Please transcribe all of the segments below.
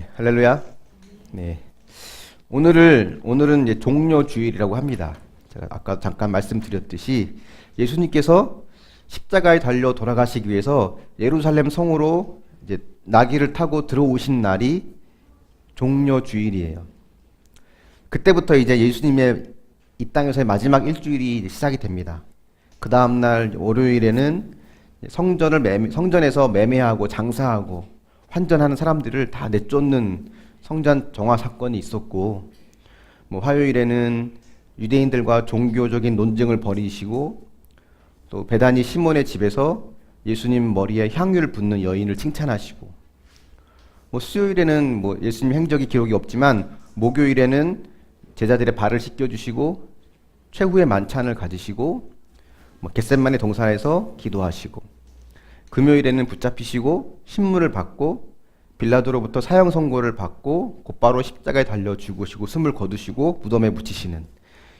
할렐루야. 네. 오늘은 이제 종려주일이라고 합니다. 제가 아까 잠깐 말씀드렸듯이 예수님께서 십자가에 달려 돌아가시기 위해서 예루살렘 성으로 이제 나귀를 타고 들어오신 날이 종려주일이에요. 그때부터 이제 예수님의 이 땅에서의 마지막 일주일이 시작이 됩니다. 그 다음날 월요일에는 성전에서 매매하고 장사하고 환전하는 사람들을 다 내쫓는 성전 정화 사건이 있었고, 화요일에는 유대인들과 종교적인 논쟁을 벌이시고, 또 베다니 시몬의 집에서 예수님 머리에 향유를 붓는 여인을 칭찬하시고, 수요일에는 예수님 행적이 기록이 없지만 목요일에는 제자들의 발을 씻겨주시고 최후의 만찬을 가지시고 겟셋마네 동산에서 기도하시고, 금요일에는 붙잡히시고 신문을 받고 빌라도로부터 사형 선고를 받고 곧바로 십자가에 달려 죽으시고 숨을 거두시고 무덤에 묻히시는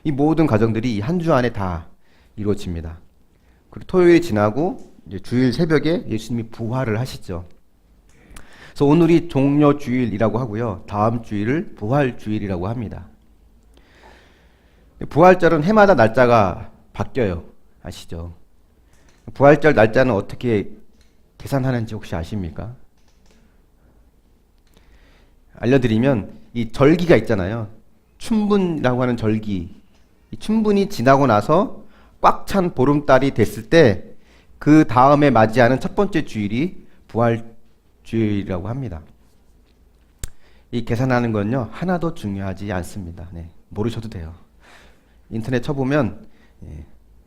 이 모든 과정들이 한 주 안에 다 이루어집니다. 그리고 토요일이 지나고 이제 주일 새벽에 예수님이 부활을 하시죠. 그래서 오늘이 종려주일이라고 하고요. 다음 주일을 부활주일이라고 합니다. 부활절은 해마다 날짜가 바뀌어요. 아시죠? 부활절 날짜는 어떻게 계산하는지 혹시 아십니까? 알려드리면 이 절기가 있잖아요. 춘분이라고 하는 절기. 이 춘분이 지나고 나서 꽉 찬 보름달이 됐을 때 그 다음에 맞이하는 첫 번째 주일이 부활주일이라고 합니다. 이 계산하는 건요 하나도 중요하지 않습니다. 네, 모르셔도 돼요. 인터넷 쳐보면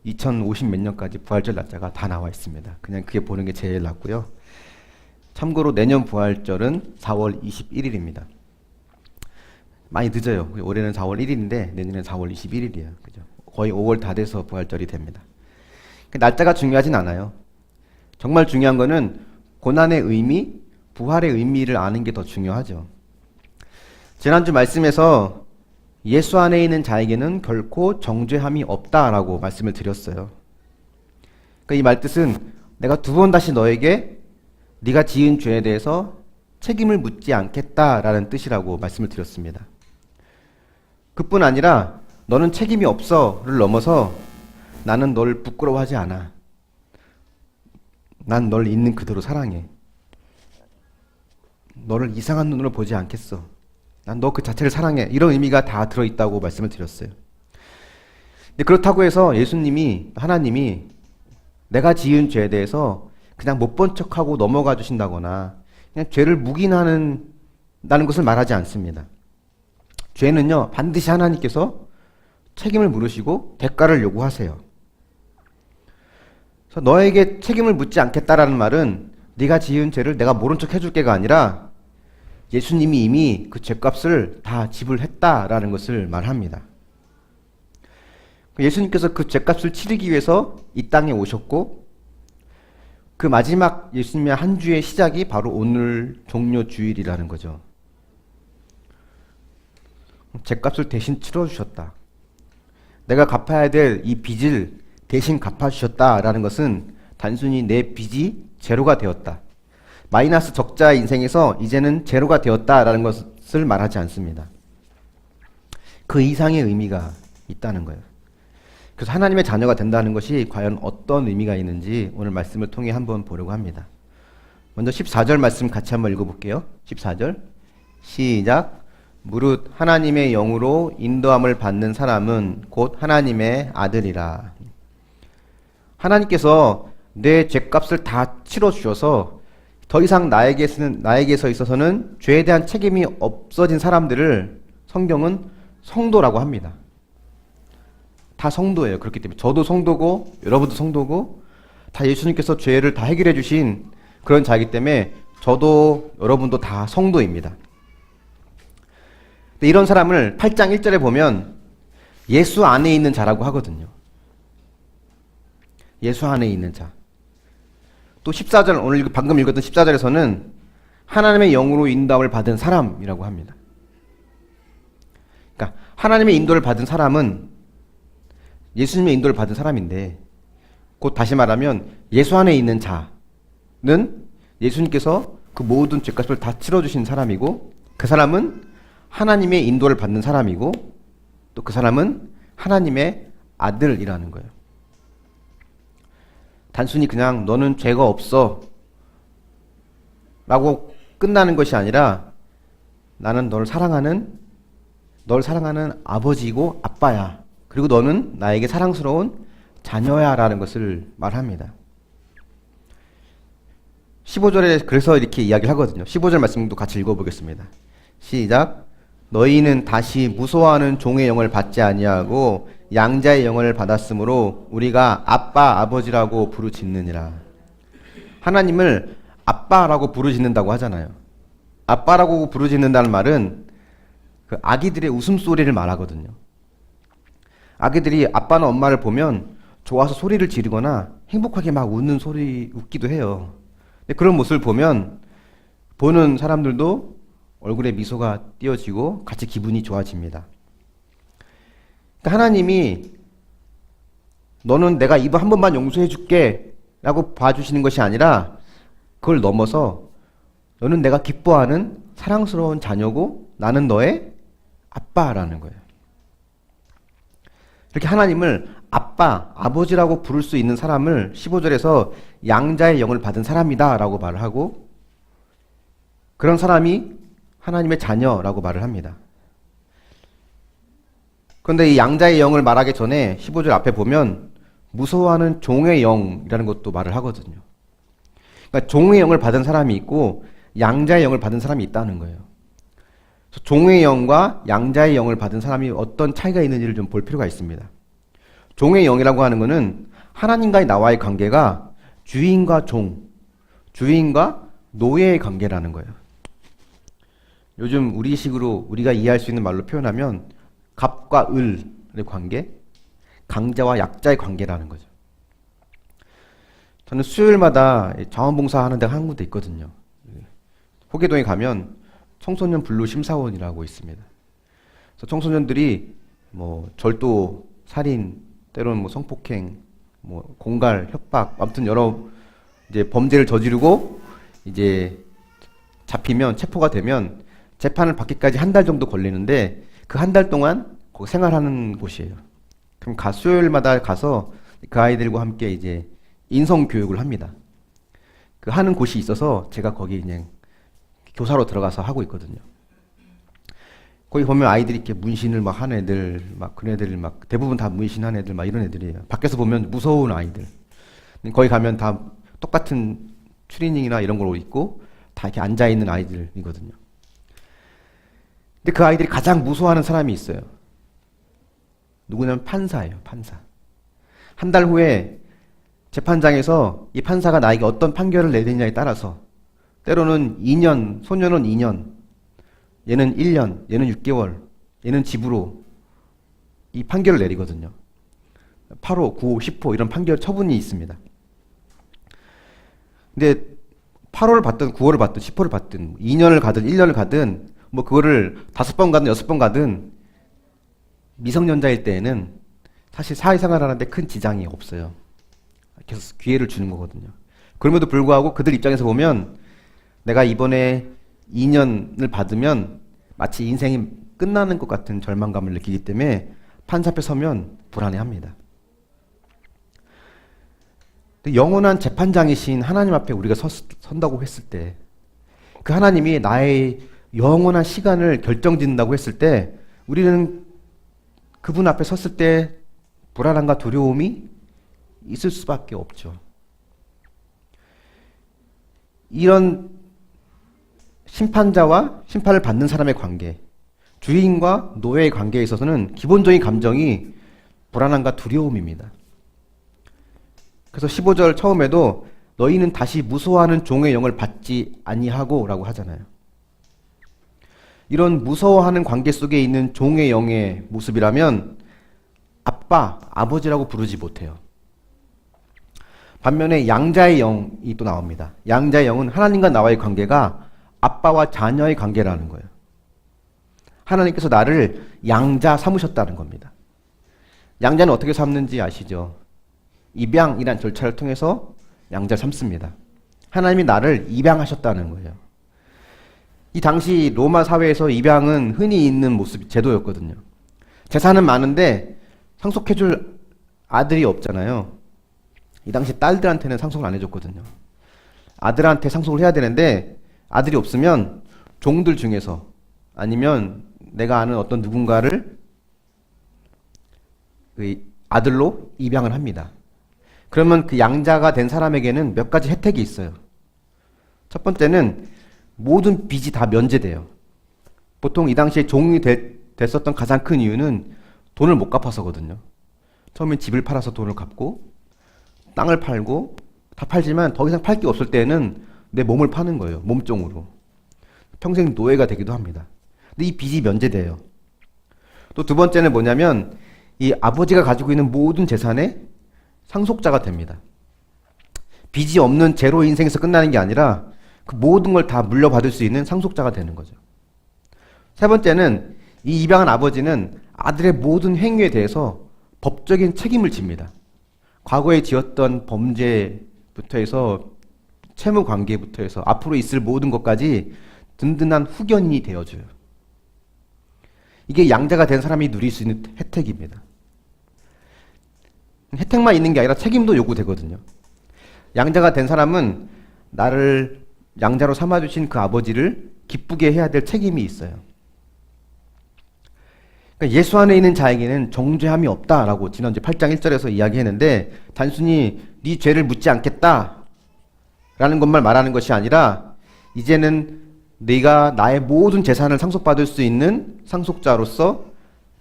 2050 몇 년까지 부활절 날짜가 다 나와 있습니다. 그냥 그게 보는 게 제일 낫고요. 참고로 내년 부활절은 4월 21일입니다. 많이 늦어요. 올해는 4월 1일인데 내년엔 4월 21일이에요. 그죠? 거의 5월 다 돼서 부활절이 됩니다. 날짜가 중요하진 않아요. 정말 중요한 거는 고난의 의미, 부활의 의미를 아는 게 더 중요하죠. 지난주 말씀에서 예수 안에 있는 자에게는 결코 정죄함이 없다라고 말씀을 드렸어요. 그러니까 이 말뜻은 내가 두 번 다시 너에게 네가 지은 죄에 대해서 책임을 묻지 않겠다라는 뜻이라고 말씀을 드렸습니다. 그뿐 아니라 너는 책임이 없어를 넘어서 나는 널 부끄러워하지 않아. 난 널 있는 그대로 사랑해. 너를 이상한 눈으로 보지 않겠어. 난 너 그 자체를 사랑해. 이런 의미가 다 들어있다고 말씀을 드렸어요. 근데 그렇다고 해서 하나님이 내가 지은 죄에 대해서 그냥 못 본 척하고 넘어가 주신다거나 그냥 죄를 묵인하는 것을 말하지 않습니다. 죄는요 반드시 하나님께서 책임을 물으시고 대가를 요구하세요. 그래서 너에게 책임을 묻지 않겠다라는 말은 네가 지은 죄를 내가 모른 척 해줄게가 아니라 예수님이 이미 그 죄값을 다 지불했다라는 것을 말합니다. 예수님께서 그 죄값을 치르기 위해서 이 땅에 오셨고 그 마지막 예수님의 한 주의 시작이 바로 오늘 종려주일이라는 거죠. 죄값을 대신 치러주셨다. 내가 갚아야 될 이 빚을 대신 갚아주셨다라는 것은 단순히 내 빚이 제로가 되었다. 마이너스 적자 인생에서 이제는 제로가 되었다라는 것을 말하지 않습니다. 그 이상의 의미가 있다는 거예요. 그래서 하나님의 자녀가 된다는 것이 과연 어떤 의미가 있는지 오늘 말씀을 통해 한번 보려고 합니다. 먼저 14절 말씀 같이 한번 읽어볼게요. 14절 시작. 무릇 하나님의 영으로 인도함을 받는 사람은 곧 하나님의 아들이라. 하나님께서 내 죄값을 다 치러주셔서 더 이상 나에게서 있어서는 죄에 대한 책임이 없어진 사람들을 성경은 성도라고 합니다. 다 성도예요. 그렇기 때문에 저도 성도고 여러분도 성도고 다 예수님께서 죄를 다 해결해 주신 그런 자이기 때문에 저도 여러분도 다 성도입니다. 근데 이런 사람을 8장 1절에 보면 예수 안에 있는 자라고 하거든요. 예수 안에 있는 자. 또 14절, 오늘 방금 읽었던 14절에서는 하나님의 영으로 인도함을 받은 사람이라고 합니다. 그러니까 하나님의 인도를 받은 사람은 예수님의 인도를 받은 사람인데, 곧 다시 말하면 예수 안에 있는 자는 예수님께서 그 모든 죄값을 다 치러주신 사람이고, 그 사람은 하나님의 인도를 받는 사람이고 또 그 사람은 하나님의 아들이라는 거예요. 단순히 그냥 너는 죄가 없어 라고 끝나는 것이 아니라 나는 널 사랑하는 아버지이고 아빠야. 그리고 너는 나에게 사랑스러운 자녀야 라는 것을 말합니다. 15절에 그래서 이렇게 이야기를 하거든요. 15절 말씀도 같이 읽어보겠습니다. 시작. 너희는 다시 무서워하는 종의 영을 받지 아니하고 양자의 영을 받았으므로 우리가 아빠 아버지라고 부르짖느니라. 하나님을 아빠라고 부르짖는다고 하잖아요. 아빠라고 부르짖는다는 말은 그 아기들의 웃음소리를 말하거든요. 아기들이 아빠나 엄마를 보면 좋아서 소리를 지르거나 행복하게 막 웃기도 해요. 근데 그런 모습을 보면 보는 사람들도 얼굴에 미소가 띄어지고 같이 기분이 좋아집니다. 그러니까 하나님이 너는 내가 이거 한 번만 용서해 줄게 라고 봐주시는 것이 아니라 그걸 넘어서 너는 내가 기뻐하는 사랑스러운 자녀고 나는 너의 아빠라는 거예요. 이렇게 하나님을 아빠, 아버지라고 부를 수 있는 사람을 15절에서 양자의 영을 받은 사람이다 라고 말을 하고 그런 사람이 하나님의 자녀라고 말을 합니다. 그런데 이 양자의 영을 말하기 전에 15절 앞에 보면 무서워하는 종의 영이라는 것도 말을 하거든요. 그러니까 종의 영을 받은 사람이 있고 양자의 영을 받은 사람이 있다는 거예요. 그래서 종의 영과 양자의 영을 받은 사람이 어떤 차이가 있는지를 좀 볼 필요가 있습니다. 종의 영이라고 하는 것은 하나님과의 나와의 관계가 주인과 종, 주인과 노예의 관계라는 거예요. 요즘 우리식으로 우리가 이해할 수 있는 말로 표현하면 갑과 을의 관계, 강자와 약자의 관계라는 거죠. 저는 수요일마다 자원봉사 하는 데가 한 군데 있거든요. 호계동에 가면 청소년 분류 심사원이라고 있습니다. 그래서 청소년들이 뭐 절도, 살인, 때로는 뭐 성폭행, 뭐 공갈, 협박, 아무튼 여러 이제 범죄를 저지르고 이제 잡히면 체포가 되면 재판을 받기까지 한 달 정도 걸리는데 그 한 달 동안 거기 생활하는 곳이에요. 그럼 수요일마다 가서 그 아이들과 함께 이제 인성 교육을 합니다. 그 하는 곳이 있어서 제가 거기 그냥 교사로 들어가서 하고 있거든요. 거기 보면 아이들이 이렇게 문신을 막 한 애들, 막 그런 애들 막 대부분 다 문신한 애들 막 이런 애들이에요. 밖에서 보면 무서운 아이들. 거기 가면 다 똑같은 추리닝이나 이런 걸 입고 다 이렇게 앉아 있는 아이들이거든요. 근데 그 아이들이 가장 무서워하는 사람이 있어요. 누구냐면 판사예요, 판사. 한 달 후에 재판장에서 이 판사가 나에게 어떤 판결을 내리느냐에 따라서 때로는 2년, 소년은 2년, 얘는 1년, 얘는 6개월, 얘는 집으로 이 판결을 내리거든요. 8호, 9호, 10호 이런 판결 처분이 있습니다. 근데 8호를 받든 9호를 받든 10호를 받든 2년을 가든 1년을 가든 뭐 그거를 5번 가든 6번 가든 미성년자일 때에는 사실 사회생활 하는데 큰 지장이 없어요. 계속 기회를 주는 거거든요. 그럼에도 불구하고 그들 입장에서 보면 내가 이번에 2년을 받으면 마치 인생이 끝나는 것 같은 절망감을 느끼기 때문에 판사 앞에 서면 불안해합니다. 영원한 재판장이신 하나님 앞에 우리가 선다고 했을 때 그 하나님이 나의 영원한 시간을 결정짓는다고 했을 때 우리는 그분 앞에 섰을 때 불안함과 두려움이 있을 수밖에 없죠. 이런 심판자와 심판을 받는 사람의 관계, 주인과 노예의 관계에 있어서는 기본적인 감정이 불안함과 두려움입니다. 그래서 15절 처음에도 너희는 다시 무서워하는 종의 영을 받지 아니하고 라고 하잖아요. 이런 무서워하는 관계 속에 있는 종의 영의 모습이라면 아빠, 아버지라고 부르지 못해요. 반면에 양자의 영이 또 나옵니다. 양자의 영은 하나님과 나와의 관계가 아빠와 자녀의 관계라는 거예요. 하나님께서 나를 양자 삼으셨다는 겁니다. 양자는 어떻게 삼는지 아시죠? 입양이란 절차를 통해서 양자 삼습니다. 하나님이 나를 입양하셨다는 거예요. 이 당시 로마 사회에서 입양은 흔히 있는 모습, 제도였거든요. 재산은 많은데 상속해줄 아들이 없잖아요. 이 당시 딸들한테는 상속을 안 해줬거든요. 아들한테 상속을 해야 되는데 아들이 없으면 종들 중에서 아니면 내가 아는 어떤 누군가를 그 아들로 입양을 합니다. 그러면 그 양자가 된 사람에게는 몇 가지 혜택이 있어요. 첫 번째는 모든 빚이 다 면제돼요. 보통 이 당시에 종이 됐었던 가장 큰 이유는 돈을 못 갚아서거든요. 처음엔 집을 팔아서 돈을 갚고 땅을 팔고 다 팔지만 더 이상 팔 게 없을 때는 내 몸을 파는 거예요. 몸종으로. 평생 노예가 되기도 합니다. 근데 이 빚이 면제돼요. 또 두 번째는 뭐냐면 이 아버지가 가지고 있는 모든 재산의 상속자가 됩니다. 빚이 없는 제로 인생에서 끝나는 게 아니라 그 모든 걸 다 물려받을 수 있는 상속자가 되는 거죠. 세 번째는 이 입양한 아버지는 아들의 모든 행위에 대해서 법적인 책임을 집니다. 과거에 지었던 범죄부터 해서 채무 관계부터 해서 앞으로 있을 모든 것까지 든든한 후견인이 되어줘요. 이게 양자가 된 사람이 누릴 수 있는 혜택입니다. 혜택만 있는 게 아니라 책임도 요구되거든요. 양자가 된 사람은 나를 양자로 삼아주신 그 아버지를 기쁘게 해야 될 책임이 있어요. 그러니까 예수 안에 있는 자에게는 정죄함이 없다라고 지난주 8장 1절에서 이야기했는데 단순히 네 죄를 묻지 않겠다라는 것만 말하는 것이 아니라 이제는 네가 나의 모든 재산을 상속받을 수 있는 상속자로서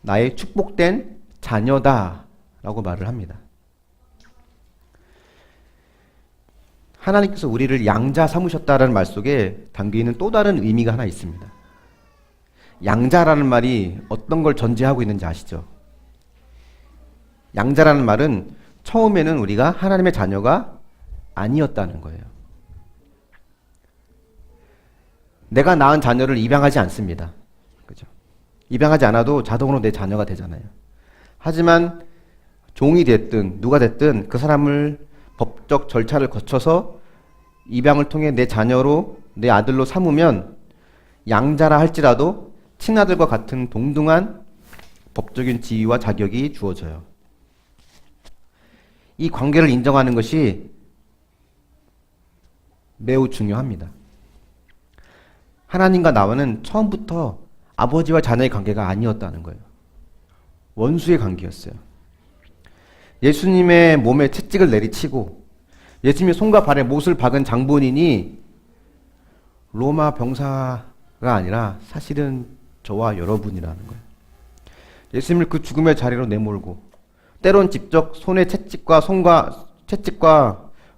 나의 축복된 자녀다라고 말을 합니다. 하나님께서 우리를 양자 삼으셨다라는 말 속에 담겨있는 또 다른 의미가 하나 있습니다. 양자라는 말이 어떤 걸 전제하고 있는지 아시죠? 양자라는 말은 처음에는 우리가 하나님의 자녀가 아니었다는 거예요. 내가 낳은 자녀를 입양하지 않습니다. 그죠? 입양하지 않아도 자동으로 내 자녀가 되잖아요. 하지만 종이 됐든 누가 됐든 그 사람을 법적 절차를 거쳐서 입양을 통해 내 자녀로 내 아들로 삼으면 양자라 할지라도 친아들과 같은 동등한 법적인 지위와 자격이 주어져요. 이 관계를 인정하는 것이 매우 중요합니다. 하나님과 나와는 처음부터 아버지와 자녀의 관계가 아니었다는 거예요. 원수의 관계였어요. 예수님의 몸에 채찍을 내리치고 예수님의 손과 발에 못을 박은 장본인이 로마 병사가 아니라 사실은 저와 여러분이라는 거예요. 예수님을 그 죽음의 자리로 내몰고 때론 직접 손에 채찍과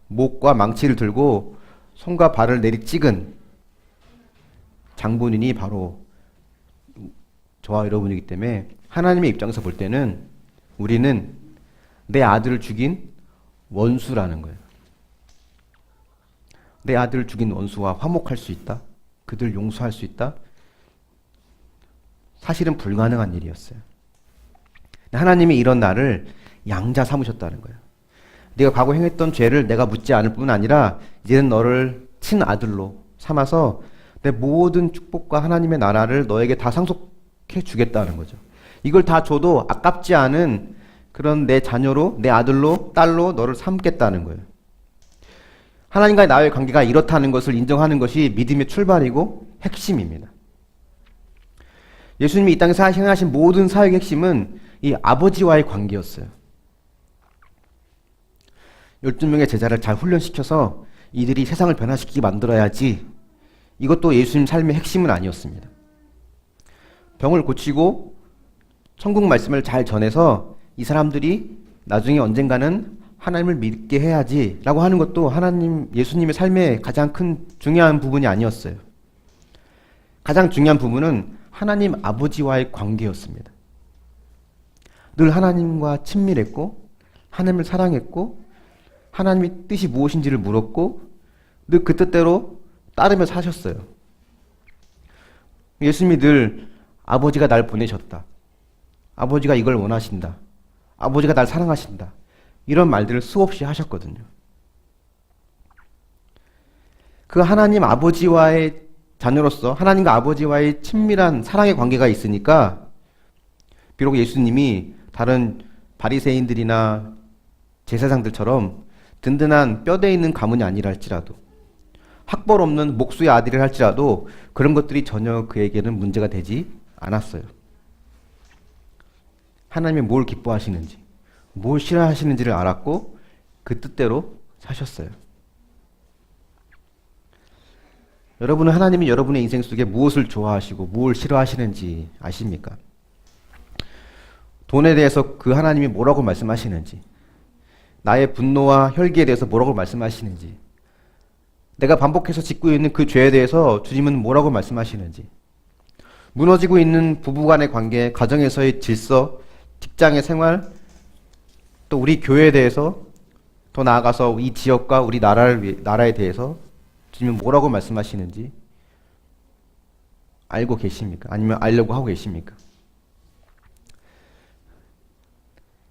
목과 망치를 들고 손과 발을 내리찍은 장본인이 바로 저와 여러분이기 때문에 하나님의 입장에서 볼 때는 우리는 내 아들을 죽인 원수라는 거예요. 내 아들을 죽인 원수와 화목할 수 있다? 그들 용서할 수 있다? 사실은 불가능한 일이었어요. 하나님이 이런 나를 양자 삼으셨다는 거예요. 네가 과거 행했던 죄를 내가 묻지 않을 뿐 아니라 이제는 너를 친아들로 삼아서 내 모든 축복과 하나님의 나라를 너에게 다 상속해 주겠다는 거죠. 이걸 다 줘도 아깝지 않은 그런 내 자녀로, 내 아들로, 딸로 너를 삼겠다는 거예요. 하나님과 나의 관계가 이렇다는 것을 인정하는 것이 믿음의 출발이고 핵심입니다. 예수님이 이 땅에서 행하신 모든 사역의 핵심은 이 아버지와의 관계였어요. 12명의 제자를 잘 훈련시켜서 이들이 세상을 변화시키게 만들어야지, 이것도 예수님 삶의 핵심은 아니었습니다. 병을 고치고 천국 말씀을 잘 전해서 이 사람들이 나중에 언젠가는 하나님을 믿게 해야지 라고 하는 것도 예수님의 삶의 가장 큰 중요한 부분이 아니었어요. 가장 중요한 부분은 하나님 아버지와의 관계였습니다. 늘 하나님과 친밀했고 하나님을 사랑했고 하나님의 뜻이 무엇인지를 물었고 늘 그 뜻대로 따르며 사셨어요. 예수님이 늘 아버지가 날 보내셨다. 아버지가 이걸 원하신다. 아버지가 날 사랑하신다. 이런 말들을 수없이 하셨거든요. 그 하나님 아버지와의 자녀로서 하나님과 아버지와의 친밀한 사랑의 관계가 있으니까 비록 예수님이 다른 바리새인들이나 제사장들처럼 든든한 뼈대 있는 가문이 아니라 할지라도 학벌 없는 목수의 아들이라 할지라도 그런 것들이 전혀 그에게는 문제가 되지 않았어요. 하나님이 뭘 기뻐하시는지, 뭘 싫어하시는지를 알았고 그 뜻대로 사셨어요. 여러분은 하나님이 여러분의 인생 속에 무엇을 좋아하시고 무엇을 싫어하시는지 아십니까? 돈에 대해서 그 하나님이 뭐라고 말씀하시는지, 나의 분노와 혈기에 대해서 뭐라고 말씀하시는지, 내가 반복해서 짓고 있는 그 죄에 대해서 주님은 뭐라고 말씀하시는지, 무너지고 있는 부부간의 관계, 가정에서의 질서, 직장의 생활, 또 우리 교회에 대해서, 더 나아가서 이 지역과 우리 나라에 대해서 주님은 뭐라고 말씀하시는지 알고 계십니까? 아니면 알려고 하고 계십니까?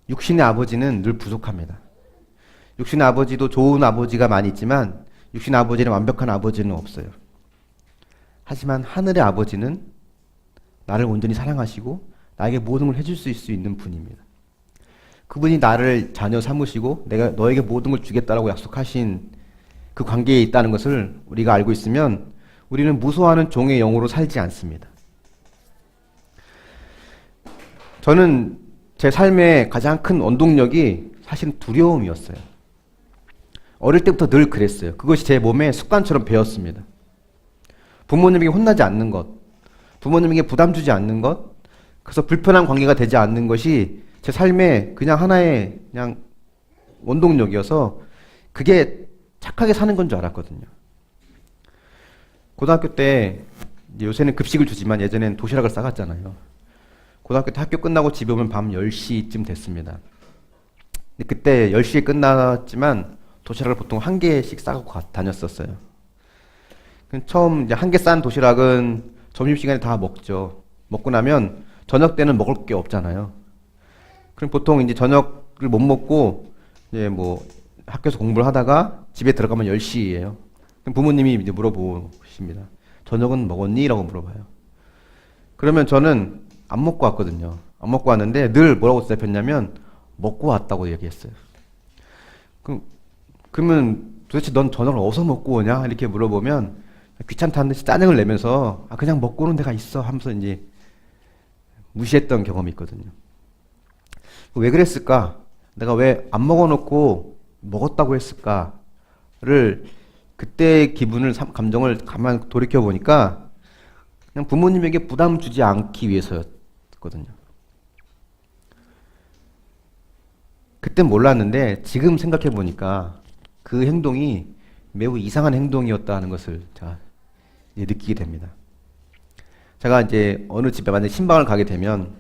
육신의 아버지는 늘 부족합니다. 육신의 아버지도 좋은 아버지가 많이 있지만 육신의 아버지는 완벽한 아버지는 없어요. 하지만 하늘의 아버지는 나를 온전히 사랑하시고 나에게 모든 걸 해줄 수 있는 분입니다. 그분이 나를 자녀 삼으시고 내가 너에게 모든 걸 주겠다라고 약속하신 그 관계에 있다는 것을 우리가 알고 있으면 우리는 무소하는 종의 영으로 살지 않습니다. 저는 제 삶의 가장 큰 원동력이 사실은 두려움이었어요. 어릴 때부터 늘 그랬어요. 그것이 제 몸에 습관처럼 배었습니다. 부모님에게 혼나지 않는 것, 부모님에게 부담 주지 않는 것, 그래서 불편한 관계가 되지 않는 것이 제 삶의 그냥 하나의 그냥 원동력이어서 그게 착하게 사는 건 줄 알았거든요. 고등학교 때 요새는 급식을 주지만 예전엔 도시락을 싸갔잖아요. 고등학교 때 학교 끝나고 집에 오면 밤 10시쯤 됐습니다. 근데 그때 10시에 끝났지만 도시락을 보통 한 개씩 싸고 다녔었어요. 처음 이제 한 개 싼 도시락은 점심시간에 다 먹죠. 먹고 나면 저녁 때는 먹을 게 없잖아요. 그럼 보통 이제 저녁을 못 먹고 이제 뭐 학교에서 공부를 하다가 집에 들어가면 10시예요. 그럼 부모님이 이제 물어보십니다. 저녁은 먹었니? 라고 물어봐요. 그러면 저는 안 먹고 왔거든요. 안 먹고 왔는데 늘 뭐라고 대답했냐면 먹고 왔다고 얘기했어요. 그러면 도대체 넌 저녁을 어디서 먹고 오냐? 이렇게 물어보면 귀찮다는 듯이 짜증을 내면서 그냥 먹고 오는 데가 있어 하면서 이제 무시했던 경험이 있거든요. 왜 그랬을까? 내가 왜 안 먹어놓고 먹었다고 했을까를 그때의 기분을, 감정을 가만 돌이켜 보니까 그냥 부모님에게 부담 주지 않기 위해서였거든요. 그땐 몰랐는데 지금 생각해 보니까 그 행동이 매우 이상한 행동이었다는 것을 제가 이제 느끼게 됩니다. 제가 이제 어느 집에 만약에 신방을 가게 되면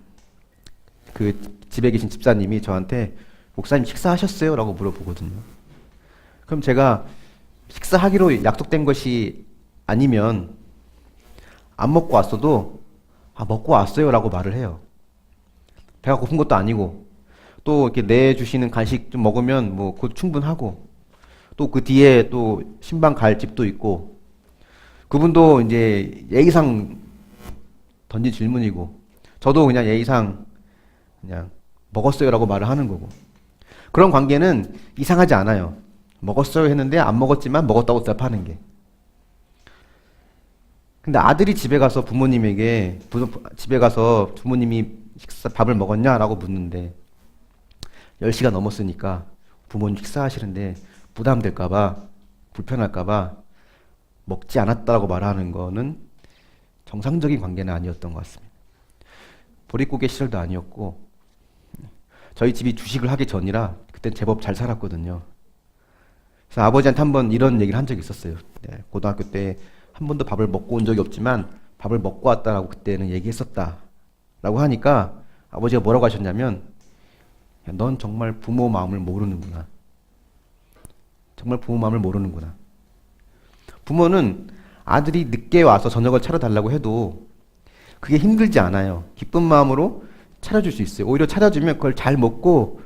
그 집에 계신 집사님이 저한테 목사님 식사하셨어요? 라고 물어보거든요. 그럼 제가 식사하기로 약속된 것이 아니면 안 먹고 왔어도 먹고 왔어요 라고 말을 해요. 배가 고픈 것도 아니고 또 이렇게 내주시는 간식 좀 먹으면 뭐 그것도 충분하고 또 그 뒤에 또 신방 갈 집도 있고 그분도 이제 예의상 던진 질문이고 저도 그냥 예의상 그냥 먹었어요 라고 말을 하는 거고 그런 관계는 이상하지 않아요. 먹었어요 했는데 안 먹었지만 먹었다고 대답하는 게. 근데 아들이 집에 가서 집에 가서 부모님이 밥을 먹었냐 라고 묻는데 10시가 넘었으니까 부모님 식사하시는데 부담될까봐 불편할까봐 먹지 않았다라고 말하는 거는 정상적인 관계는 아니었던 것 같습니다. 보릿고개 시절도 아니었고 저희 집이 주식을 하기 전이라 그땐 제법 잘 살았거든요. 그래서 아버지한테 한번 이런 얘기를 한 적이 있었어요. 네, 고등학교 때 한 번도 밥을 먹고 온 적이 없지만 밥을 먹고 왔다라고 그때는 얘기했었다 라고 하니까 아버지가 뭐라고 하셨냐면 넌 정말 부모 마음을 모르는구나. 정말 부모 마음을 모르는구나. 부모는 아들이 늦게 와서 저녁을 차려달라고 해도 그게 힘들지 않아요. 기쁜 마음으로 차려줄 수 있어요. 오히려 차려주면 그걸 잘 먹고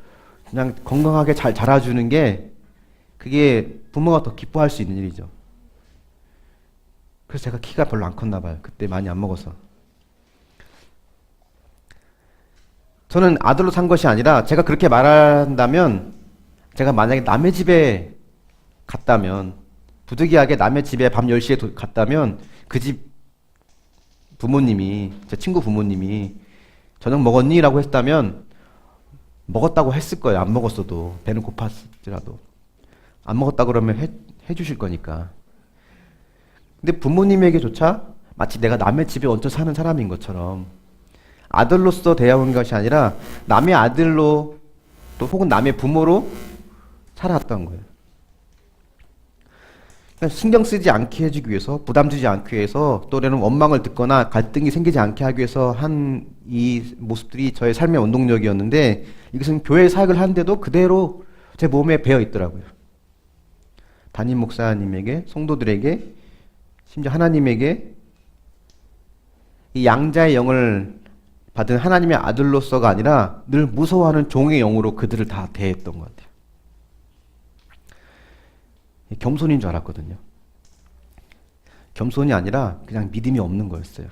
그냥 건강하게 잘 자라주는 게 그게 부모가 더 기뻐할 수 있는 일이죠. 그래서 제가 키가 별로 안 컸나 봐요. 그때 많이 안 먹어서. 저는 아들로 산 것이 아니라 제가 그렇게 말한다면 제가 만약에 남의 집에 갔다면 부득이하게 남의 집에 밤 10시에 갔다면 그 집 부모님이 제 친구 부모님이 저녁 먹었니? 라고 했다면 먹었다고 했을 거예요. 안 먹었어도 배는 고팠을지라도 안 먹었다 그러면 해주실 거니까. 근데 부모님에게조차 마치 내가 남의 집에 얹혀 사는 사람인 것처럼 아들로서 대해온 것이 아니라 남의 아들로 또 혹은 남의 부모로 살아왔던 거예요. 그러니까 신경 쓰지 않게 해주기 위해서, 부담 주지 않기 위해서, 또래는 원망을 듣거나 갈등이 생기지 않게 하기 위해서 한 이 모습들이 저의 삶의 원동력이었는데 이것은 교회 사역을 하는데도 그대로 제 몸에 배어 있더라고요. 담임 목사님에게, 성도들에게, 심지어 하나님에게 이 양자의 영을 받은 하나님의 아들로서가 아니라 늘 무서워하는 종의 영으로 그들을 다 대했던 것 같아요. 겸손인 줄 알았거든요. 겸손이 아니라 그냥 믿음이 없는 거였어요.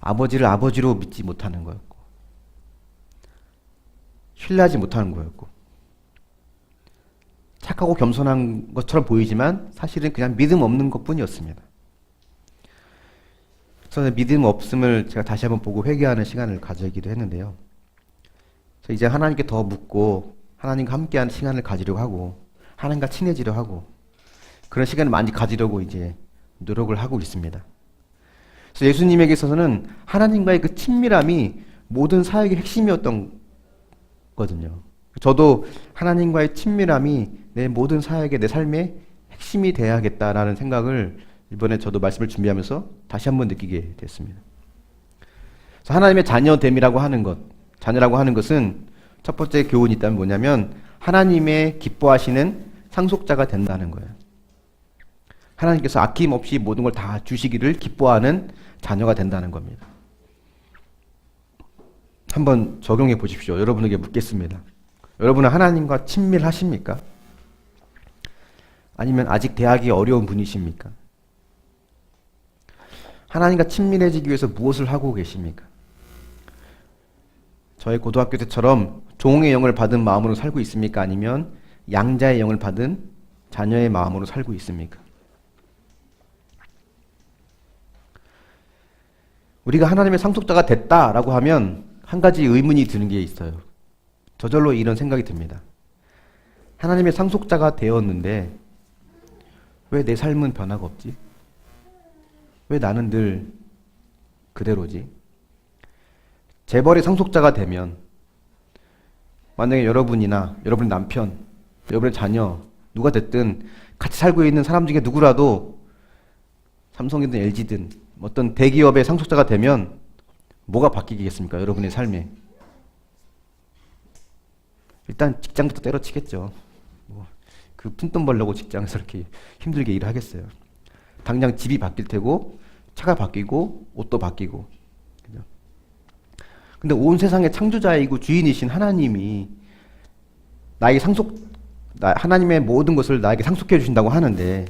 아버지를 아버지로 믿지 못하는 거였고, 신뢰하지 못하는 거였고, 착하고 겸손한 것처럼 보이지만 사실은 그냥 믿음 없는 것뿐이었습니다. 그래서 믿음 없음을 제가 다시 한번 보고 회개하는 시간을 가지기도 했는데요. 그래서 이제 하나님께 더 묻고 하나님과 함께하는 시간을 가지려고 하고 하나님과 친해지려 하고 그런 시간을 많이 가지려고 이제 노력을 하고 있습니다. 그래서 예수님에게 있어서는 하나님과의 그 친밀함이 모든 사역의 핵심이었던 거거든요. 저도 하나님과의 친밀함이 내 모든 사역의 내 삶의 핵심이 돼야겠다라는 생각을 이번에 저도 말씀을 준비하면서 다시 한번 느끼게 됐습니다. 그래서 하나님의 자녀됨이라고 하는 것, 자녀라고 하는 것은 첫 번째 교훈이 있다면 뭐냐면 하나님의 기뻐하시는 상속자가 된다는 거예요. 하나님께서 아낌없이 모든 걸 다 주시기를 기뻐하는 자녀가 된다는 겁니다. 한번 적용해 보십시오. 여러분에게 묻겠습니다. 여러분은 하나님과 친밀하십니까? 아니면 아직 대하기 어려운 분이십니까? 하나님과 친밀해지기 위해서 무엇을 하고 계십니까? 저의 고등학교 때처럼 종의 영을 받은 마음으로 살고 있습니까? 아니면 양자의 영을 받은 자녀의 마음으로 살고 있습니까? 우리가 하나님의 상속자가 됐다라고 하면 한 가지 의문이 드는 게 있어요. 저절로 이런 생각이 듭니다. 하나님의 상속자가 되었는데 왜 내 삶은 변화가 없지? 왜 나는 늘 그대로지? 재벌의 상속자가 되면 만약에 여러분이나 여러분의 남편, 여러분의 자녀, 누가 됐든 같이 살고 있는 사람 중에 누구라도 삼성이든 LG든 어떤 대기업의 상속자가 되면 뭐가 바뀌겠습니까? 여러분의 삶에. 일단 직장부터 때려치겠죠. 그 푼돈 벌려고 직장에서 이렇게 힘들게 일을 하겠어요. 당장 집이 바뀔 테고 차가 바뀌고 옷도 바뀌고. 그죠? 근데 온 세상의 창조자이고 주인이신 하나님이 하나님의 모든 것을 나에게 상속해 주신다고 하는데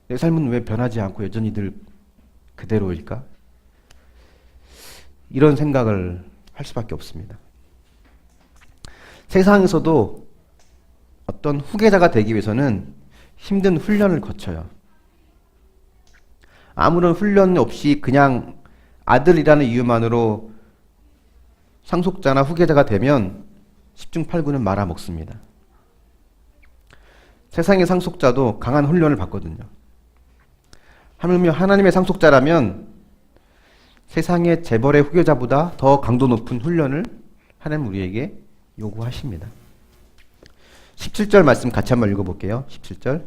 내 삶은 왜 변하지 않고 여전히 늘 그대로일까? 이런 생각을 할 수밖에 없습니다. 세상에서도 어떤 후계자가 되기 위해서는 힘든 훈련을 거쳐요. 아무런 훈련 없이 그냥 아들이라는 이유만으로 상속자나 후계자가 되면 10중 8구는 말아먹습니다. 세상의 상속자도 강한 훈련을 받거든요. 하나님의 상속자라면 세상의 재벌의 후계자보다 더 강도 높은 훈련을 하나님 우리에게 요구하십니다. 17절 말씀 같이 한번 읽어볼게요. 17절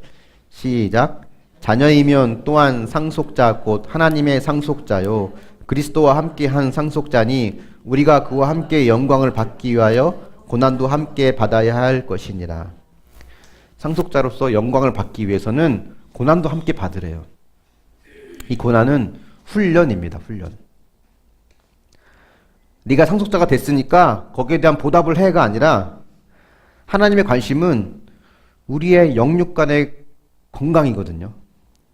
시작. 자녀이면 또한 상속자 곧 하나님의 상속자요 그리스도와 함께한 상속자니 우리가 그와 함께 영광을 받기 위하여 고난도 함께 받아야 할 것이니라. 상속자로서 영광을 받기 위해서는 고난도 함께 받으래요. 이 고난은 훈련입니다. 훈련. 네가 상속자가 됐으니까 거기에 대한 보답을 해가 아니라 하나님의 관심은 우리의 영육 간의 건강이거든요.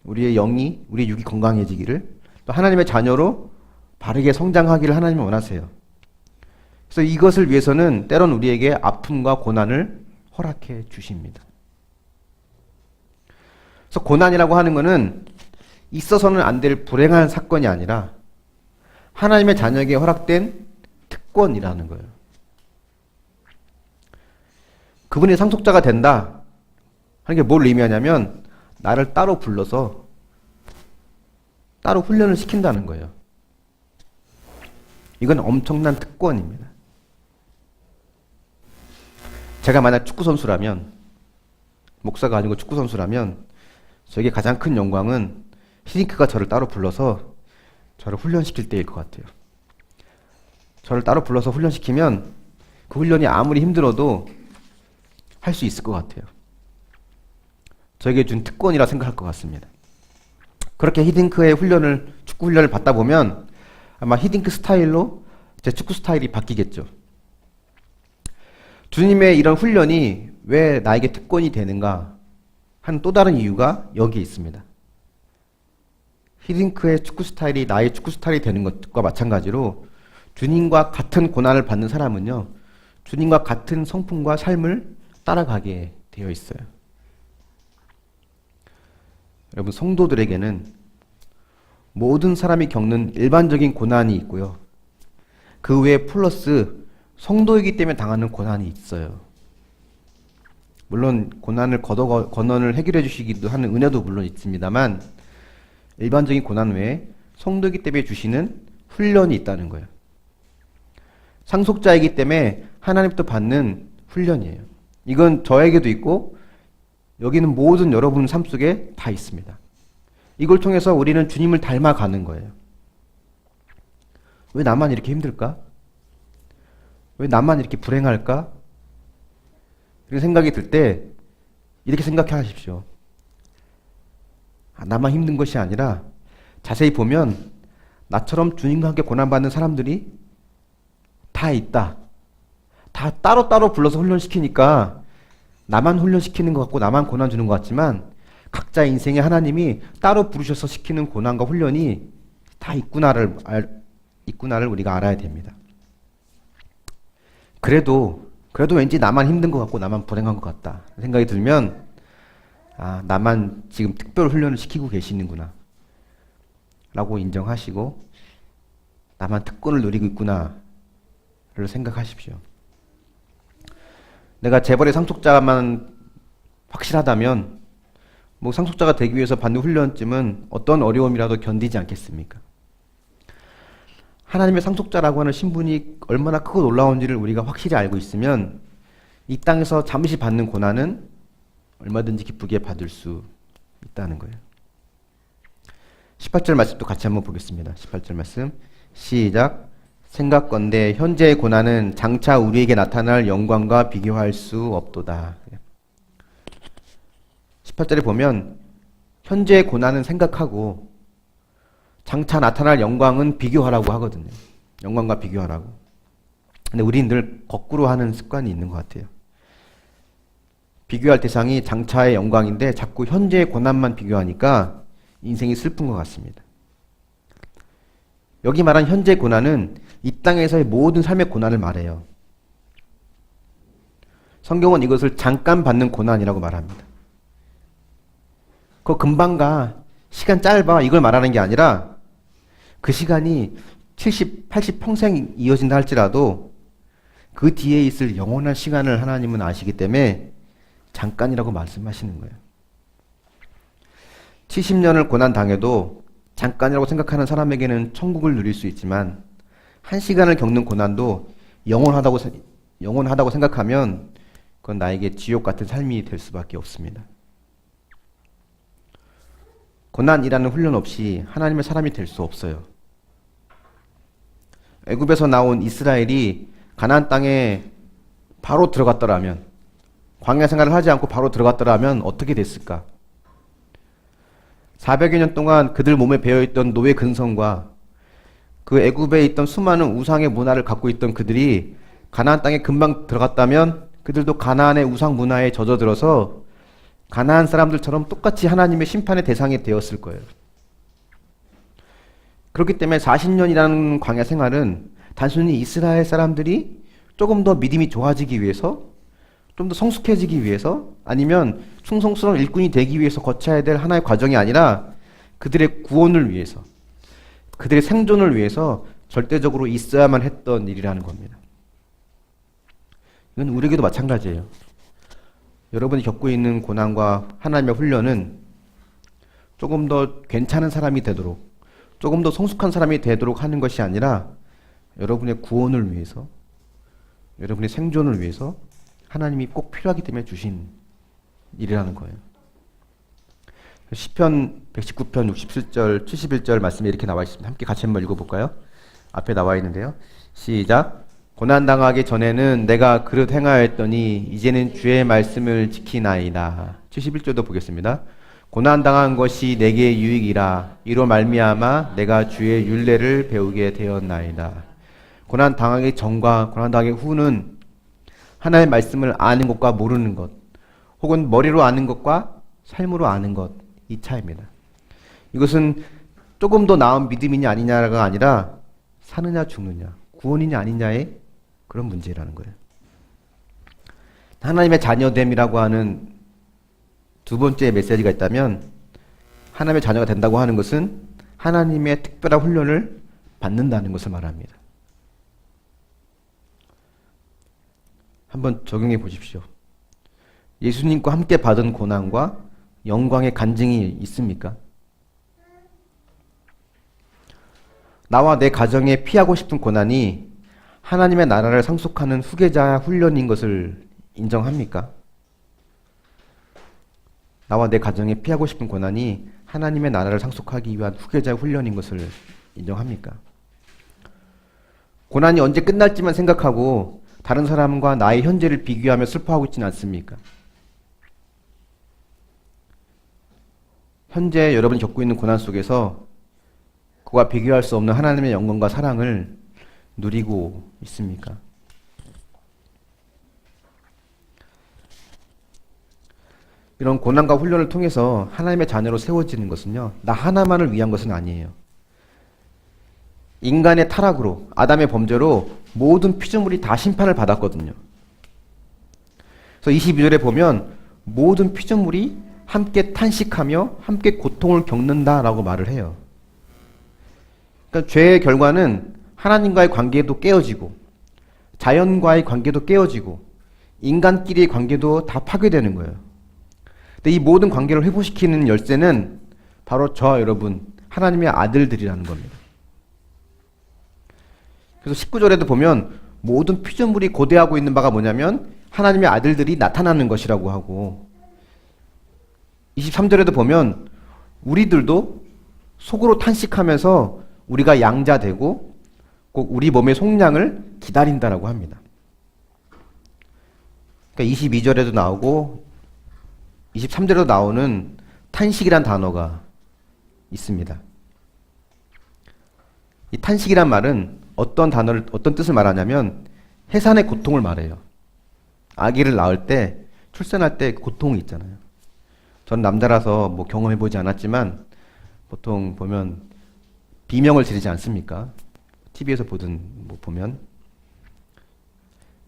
우리의 영이, 우리의 육이 건강해지기를, 또 하나님의 자녀로 바르게 성장하기를 하나님은 원하세요. 그래서 이것을 위해서는 때론 우리에게 아픔과 고난을 허락해 주십니다. 그래서 고난이라고 하는 것은 있어서는 안 될 불행한 사건이 아니라 하나님의 자녀에게 허락된 특권이라는 거예요. 그분이 상속자가 된다 하는 게 뭘 의미하냐면 나를 따로 불러서 따로 훈련을 시킨다는 거예요. 이건 엄청난 특권입니다. 제가 만약 축구선수라면, 목사가 아니고 축구선수라면 저에게 가장 큰 영광은 히딩크가 저를 따로 불러서 저를 훈련시킬 때일 것 같아요. 저를 따로 불러서 훈련시키면 그 훈련이 아무리 힘들어도 할 수 있을 것 같아요. 저에게 준 특권이라 생각할 것 같습니다. 그렇게 히딩크의 축구 훈련을 받다 보면 아마 히딩크 스타일로 제 축구 스타일이 바뀌겠죠. 주님의 이런 훈련이 왜 나에게 특권이 되는가 하는 또 다른 이유가 여기에 있습니다. 히딩크의 축구 스타일이 나의 축구 스타일이 되는 것과 마찬가지로 주님과 같은 고난을 받는 사람은요, 주님과 같은 성품과 삶을 따라가게 되어 있어요. 여러분, 성도들에게는 모든 사람이 겪는 일반적인 고난이 있고요. 그 외에 플러스 성도이기 때문에 당하는 고난이 있어요. 물론 고난을 건원을 해결해 주시기도 하는 은혜도 물론 있습니다만 일반적인 고난 외에 성도이기 때문에 주시는 훈련이 있다는 거예요. 상속자이기 때문에 하나님부터 받는 훈련이에요. 이건 저에게도 있고 여기는 모든 여러분 삶 속에 다 있습니다. 이걸 통해서 우리는 주님을 닮아가는 거예요. 왜 나만 이렇게 힘들까? 왜 나만 이렇게 불행할까? 이런 생각이 들 때 이렇게 생각해 하십시오. 나만 힘든 것이 아니라 자세히 보면 나처럼 주님과 함께 고난받는 사람들이 다 있다. 다 따로따로 불러서 훈련시키니까 나만 훈련시키는 것 같고 나만 고난 주는 것 같지만 각자 인생에 하나님이 따로 부르셔서 시키는 고난과 훈련이 다 있구나를 우리가 알아야 됩니다. 그래도 왠지 나만 힘든 것 같고 나만 불행한 것 같다 생각이 들면 나만 지금 특별 훈련을 시키고 계시는구나 라고 인정하시고 나만 특권을 누리고 있구나 를 생각하십시오. 내가 재벌의 상속자만 확실하다면 상속자가 되기 위해서 받는 훈련쯤은 어떤 어려움이라도 견디지 않겠습니까? 하나님의 상속자라고 하는 신분이 얼마나 크고 놀라운지를 우리가 확실히 알고 있으면 이 땅에서 잠시 받는 고난은 얼마든지 기쁘게 받을 수 있다는 거예요. 18절 말씀도 같이 한번 보겠습니다. 18절 말씀 시작. 생각건대 현재의 고난은 장차 우리에게 나타날 영광과 비교할 수 없도다. 18절에 보면 현재의 고난은 생각하고 장차 나타날 영광은 비교하라고 하거든요. 영광과 비교하라고. 근데 우리는 늘 거꾸로 하는 습관이 있는 것 같아요. 비교할 대상이 장차의 영광인데 자꾸 현재의 고난만 비교하니까 인생이 슬픈 것 같습니다. 여기 말한 현재 고난은 이 땅에서의 모든 삶의 고난을 말해요. 성경은 이것을 잠깐 받는 고난이라고 말합니다. 그거 금방 가. 시간 짧아. 이걸 말하는 게 아니라 그 시간이 70, 80 평생 이어진다 할지라도 그 뒤에 있을 영원한 시간을 하나님은 아시기 때문에 잠깐이라고 말씀하시는 거예요. 70년을 고난 당해도 잠깐이라고 생각하는 사람에게는 천국을 누릴 수 있지만 한 시간을 겪는 고난도 영원하다고 생각하면 그건 나에게 지옥 같은 삶이 될 수밖에 없습니다. 고난이라는 훈련 없이 하나님의 사람이 될 수 없어요. 애굽에서 나온 이스라엘이 가나안 땅에 바로 들어갔더라면, 광야 생활을 하지 않고 바로 들어갔더라면 어떻게 됐을까? 400여 년 동안 그들 몸에 배어있던 노예 근성과 그 애굽에 있던 수많은 우상의 문화를 갖고 있던 그들이 가나안 땅에 금방 들어갔다면 그들도 가나안의 우상 문화에 젖어들어서 가나안 사람들처럼 똑같이 하나님의 심판의 대상이 되었을 거예요. 그렇기 때문에 40년이라는 광야 생활은 단순히 이스라엘 사람들이 조금 더 믿음이 좋아지기 위해서, 좀 더 성숙해지기 위해서, 아니면 충성스러운 일꾼이 되기 위해서 거쳐야 될 하나의 과정이 아니라 그들의 구원을 위해서, 그들의 생존을 위해서 절대적으로 있어야만 했던 일이라는 겁니다. 이건 우리에게도 마찬가지예요. 여러분이 겪고 있는 고난과 하나님의 훈련은 조금 더 괜찮은 사람이 되도록, 조금 더 성숙한 사람이 되도록 하는 것이 아니라 여러분의 구원을 위해서, 여러분의 생존을 위해서 하나님이 꼭 필요하기 때문에 주신 일이라는 거예요. 시편 119편 67절 71절 말씀에 이렇게 나와 있습니다. 함께 같이 한번 읽어볼까요? 앞에 나와 있는데요. 시작. 고난당하기 전에는 내가 그릇 행하였더니 이제는 주의 말씀을 지키나이다. 71절도 보겠습니다. 고난당한 것이 내게 유익이라 이로 말미암아 내가 주의 율례를 배우게 되었나이다. 고난당하기 전과 고난당하기 후는 하나님의 말씀을 아는 것과 모르는 것, 혹은 머리로 아는 것과 삶으로 아는 것, 이 차이입니다. 이것은 조금 더 나은 믿음이냐 아니냐가 아니라 사느냐 죽느냐, 구원이냐 아니냐의 그런 문제라는 거예요. 하나님의 자녀됨이라고 하는 두 번째 메시지가 있다면, 하나님의 자녀가 된다고 하는 것은 하나님의 특별한 훈련을 받는다는 것을 말합니다. 한번 적용해 보십시오. 예수님과 함께 받은 고난과 영광의 간증이 있습니까? 나와 내 가정에 피하고 싶은 고난이 하나님의 나라를 상속하는 후계자 훈련인 것을 인정합니까? 나와 내 가정에 피하고 싶은 고난이 하나님의 나라를 상속하기 위한 후계자 훈련인 것을 인정합니까? 고난이 언제 끝날지만 생각하고 다른 사람과 나의 현재를 비교하며 슬퍼하고 있지는 않습니까? 현재 여러분이 겪고 있는 고난 속에서 그와 비교할 수 없는 하나님의 영광과 사랑을 누리고 있습니까? 이런 고난과 훈련을 통해서 하나님의 자녀로 세워지는 것은요, 나 하나만을 위한 것은 아니에요. 인간의 타락으로, 아담의 범죄로 모든 피조물이 다 심판을 받았거든요. 그래서 22절에 보면 모든 피조물이 함께 탄식하며 함께 고통을 겪는다라고 말을 해요. 그러니까 죄의 결과는 하나님과의 관계도 깨어지고, 자연과의 관계도 깨어지고, 인간끼리의 관계도 다 파괴되는 거예요. 근데 이 모든 관계를 회복시키는 열쇠는 바로 저와 여러분, 하나님의 아들들이라는 겁니다. 그래서 19절에도 보면 모든 피조물이 고대하고 있는 바가 뭐냐면 하나님의 아들들이 나타나는 것이라고 하고, 23절에도 보면 우리들도 속으로 탄식하면서 우리가 양자되고 꼭 우리 몸의 속량을 기다린다라고 합니다. 그러니까 22절에도 나오고 23절에도 나오는 탄식이란 단어가 있습니다. 이 탄식이란 말은 어떤 뜻을 말하냐면 해산의 고통을 말해요. 아기를 낳을 때, 출산할 때 고통이 있잖아요. 전 남자라서 뭐 경험해보지 않았지만 보통 보면 비명을 지르지 않습니까? TV에서 보면.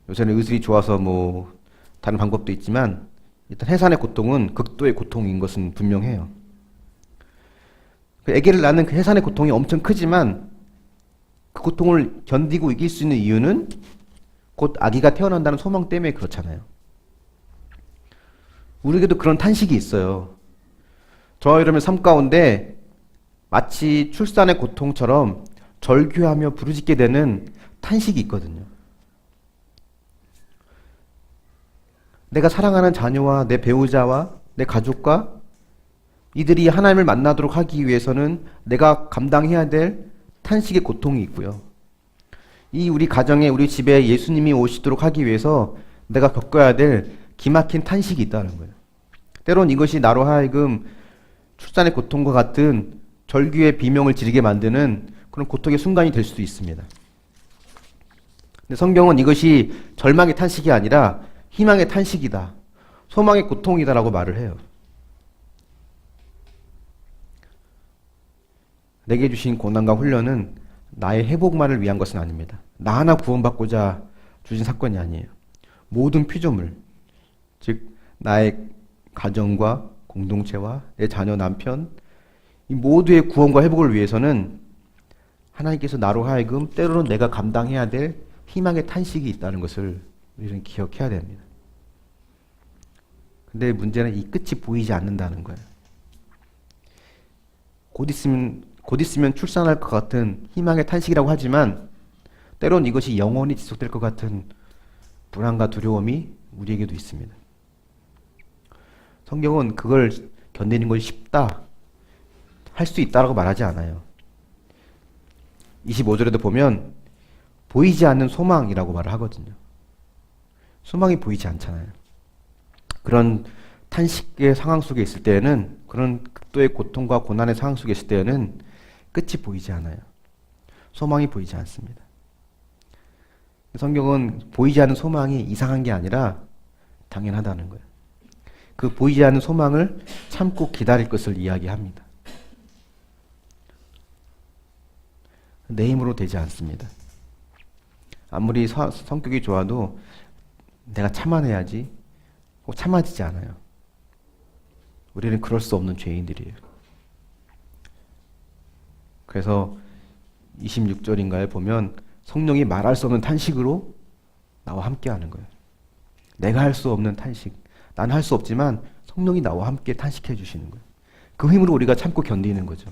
요새는 의술이 좋아서 뭐 다른 방법도 있지만 일단 해산의 고통은 극도의 고통인 것은 분명해요. 아기를 낳는 그 해산의 고통이 엄청 크지만 그 고통을 견디고 이길 수 있는 이유는 곧 아기가 태어난다는 소망 때문에 그렇잖아요. 우리에게도 그런 탄식이 있어요. 저와 여러분의 삶 가운데 마치 출산의 고통처럼 절규하며 부르짖게 되는 탄식이 있거든요. 내가 사랑하는 자녀와 내 배우자와 내 가족과 이들이 하나님을 만나도록 하기 위해서는 내가 감당해야 될 탄식의 고통이 있고요. 이 우리 가정에, 우리 집에 예수님이 오시도록 하기 위해서 내가 겪어야 될 기막힌 탄식이 있다는 거예요. 때론 이것이 나로 하여금 출산의 고통과 같은 절규의 비명을 지르게 만드는 그런 고통의 순간이 될 수도 있습니다. 근데 성경은 이것이 절망의 탄식이 아니라 희망의 탄식이다, 소망의 고통이다라고 말을 해요. 내게 주신 고난과 훈련은 나의 회복만을 위한 것은 아닙니다. 나 하나 구원받고자 주신 사건이 아니에요. 모든 피조물, 즉 나의 가정과 공동체와 내 자녀, 남편, 이 모두의 구원과 회복을 위해서는 하나님께서 나로 하여금 때로는 내가 감당해야 될 희망의 탄식이 있다는 것을 우리는 기억해야 됩니다. 근데 문제는 이 끝이 보이지 않는다는 거예요. 곧 있으면 출산할 것 같은 희망의 탄식이라고 하지만 때론 이것이 영원히 지속될 것 같은 불안과 두려움이 우리에게도 있습니다. 성경은 그걸 견디는 것이 쉽다, 할 수 있다라고 말하지 않아요. 25절에도 보면 보이지 않는 소망이라고 말을 하거든요. 소망이 보이지 않잖아요. 그런 탄식의 상황 속에 있을 때에는, 그런 극도의 고통과 고난의 상황 속에 있을 때에는 끝이 보이지 않아요. 소망이 보이지 않습니다. 성경은 보이지 않는 소망이 이상한 게 아니라 당연하다는 거예요. 그 보이지 않는 소망을 참고 기다릴 것을 이야기합니다. 내 힘으로 되지 않습니다. 아무리 성격이 좋아도 내가 참아내야지, 꼭 참아지지 않아요. 우리는 그럴 수 없는 죄인들이에요. 그래서 26절인가에 보면 성령이 말할 수 없는 탄식으로 나와 함께 하는 거예요. 내가 할 수 없는 탄식. 난 할 수 없지만 성령이 나와 함께 탄식해 주시는 거예요. 그 힘으로 우리가 참고 견디는 거죠.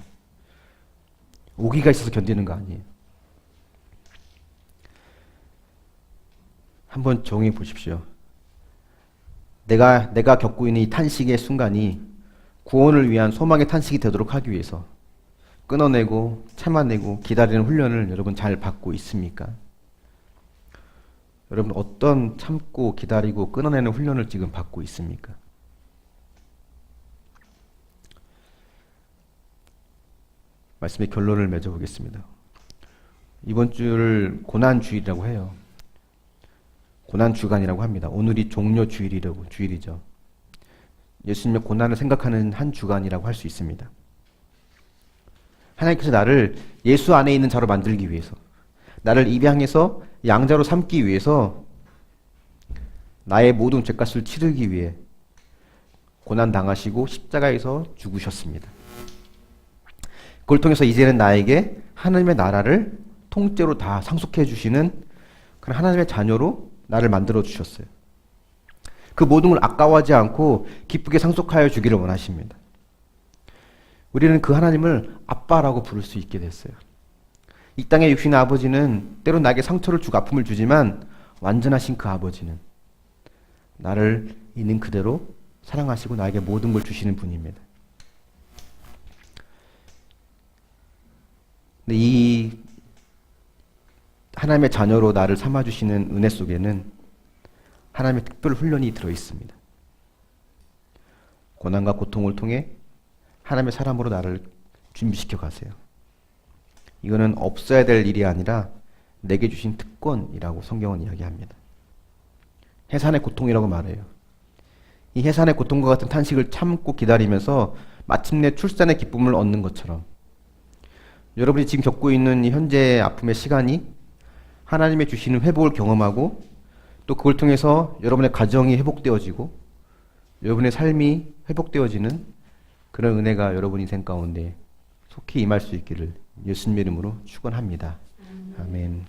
오기가 있어서 견디는 거 아니에요. 한번 정해 보십시오. 내가 겪고 있는 이 탄식의 순간이 구원을 위한 소망의 탄식이 되도록 하기 위해서 끊어내고 참아내고 기다리는 훈련을 여러분 잘 받고 있습니까? 여러분 어떤 참고 기다리고 끊어내는 훈련을 지금 받고 있습니까? 말씀의 결론을 맺어보겠습니다. 이번 주를 고난주일이라고 해요. 고난주간이라고 합니다. 오늘이 주일이죠. 예수님의 고난을 생각하는 한 주간이라고 할 수 있습니다. 하나님께서 나를 예수 안에 있는 자로 만들기 위해서, 나를 입양해서 양자로 삼기 위해서, 나의 모든 죄값을 치르기 위해 고난 당하시고 십자가에서 죽으셨습니다. 그걸 통해서 이제는 나에게 하나님의 나라를 통째로 다 상속해 주시는 그런 하나님의 자녀로 나를 만들어 주셨어요. 그 모든 걸 아까워하지 않고 기쁘게 상속하여 주기를 원하십니다. 우리는 그 하나님을 아빠라고 부를 수 있게 됐어요. 이 땅의 육신의 아버지는 때론 나에게 상처를 주고 아픔을 주지만 완전하신 그 아버지는 나를 있는 그대로 사랑하시고 나에게 모든 걸 주시는 분입니다. 근데 이 하나님의 자녀로 나를 삼아주시는 은혜 속에는 하나님의 특별 훈련이 들어있습니다. 고난과 고통을 통해 하나님의 사람으로 나를 준비시켜 가세요. 이거는 없어야 될 일이 아니라 내게 주신 특권이라고 성경은 이야기합니다. 해산의 고통이라고 말해요. 이 해산의 고통과 같은 탄식을 참고 기다리면서 마침내 출산의 기쁨을 얻는 것처럼 여러분이 지금 겪고 있는 이 현재의 아픔의 시간이 하나님의 주시는 회복을 경험하고 또 그걸 통해서 여러분의 가정이 회복되어지고 여러분의 삶이 회복되어지는 그런 은혜가 여러분 인생 가운데 속히 임할 수 있기를 예수님의 이름으로 축원합니다. 아멘.